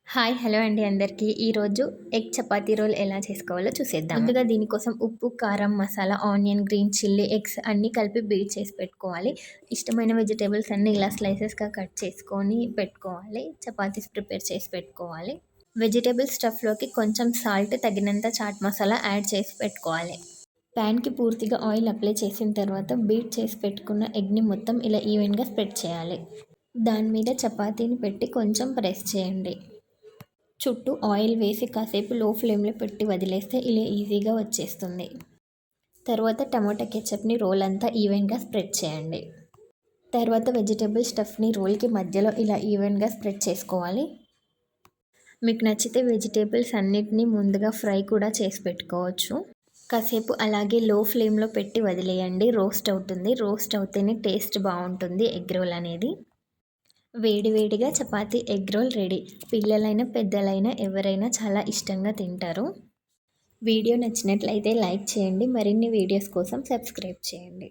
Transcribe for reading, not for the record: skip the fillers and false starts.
Hi hello అండి అందరికీ. ఈరోజు ఎగ్ చపాతీ రోల్ ఎలా చేసుకోవాలో చూసేద్దాం. ముందుగా దీనికోసం ఉప్పు, కారం, masala, onion, green chilli, eggs అన్నీ కలిపి బీట్ చేసి పెట్టుకోవాలి. ఇష్టమైన వెజిటేబుల్స్ అన్నీ ఇలా స్లైసెస్‌గా కట్ చేసుకొని పెట్టుకోవాలి. చపాతీస్ ప్రిపేర్ చేసి పెట్టుకోవాలి. వెజిటేబుల్ స్టఫ్‌లోకి కొంచెం సాల్ట్, తగినంత చాట్ మసాలా యాడ్ చేసి పెట్టుకోవాలి. ప్యాన్‌కి పూర్తిగా ఆయిల్ అప్లై చేసిన తర్వాత బీట్ చేసి పెట్టుకున్న ఎగ్‌ని మొత్తం ఇలా ఈవెన్‌గా స్ప్రెడ్ చేయాలి. దాని మీద చపాతీని పెట్టి కొంచెం ప్రెస్ చేయండి. చుట్టూ ఆయిల్ వేసి కాసేపు లో ఫ్లేమ్లో పెట్టి వదిలేస్తే ఇలా ఈజీగా వచ్చేస్తుంది. తర్వాత టమోటా కెచప్ని రోల్ అంతా ఈవెన్గా స్ప్రెడ్ చేయండి. తర్వాత వెజిటేబుల్ స్టఫ్ని రోల్కి మధ్యలో ఇలా ఈవెన్గా స్ప్రెడ్ చేసుకోవాలి. మీకు నచ్చితే వెజిటేబుల్స్ అన్నిటినీ ముందుగా ఫ్రై కూడా చేసి పెట్టుకోవచ్చు. కాసేపు అలాగే లో ఫ్లేమ్లో పెట్టి వదిలేయండి. రోస్ట్ అవుతుంది. రోస్ట్ అవుతేనే టేస్ట్ బాగుంటుంది ఎగ్ రోల్ అనేది. వేడివేడిగా చపాతీ ఎగ్ రోల్ రెడీ. పిల్లలైనా పెద్దలైనా ఎవరైనా చాలా ఇష్టంగా తింటారు. వీడియో నచ్చినట్లయితే లైక్ చేయండి. మరిన్ని వీడియోస్ కోసం సబ్స్క్రైబ్ చేయండి.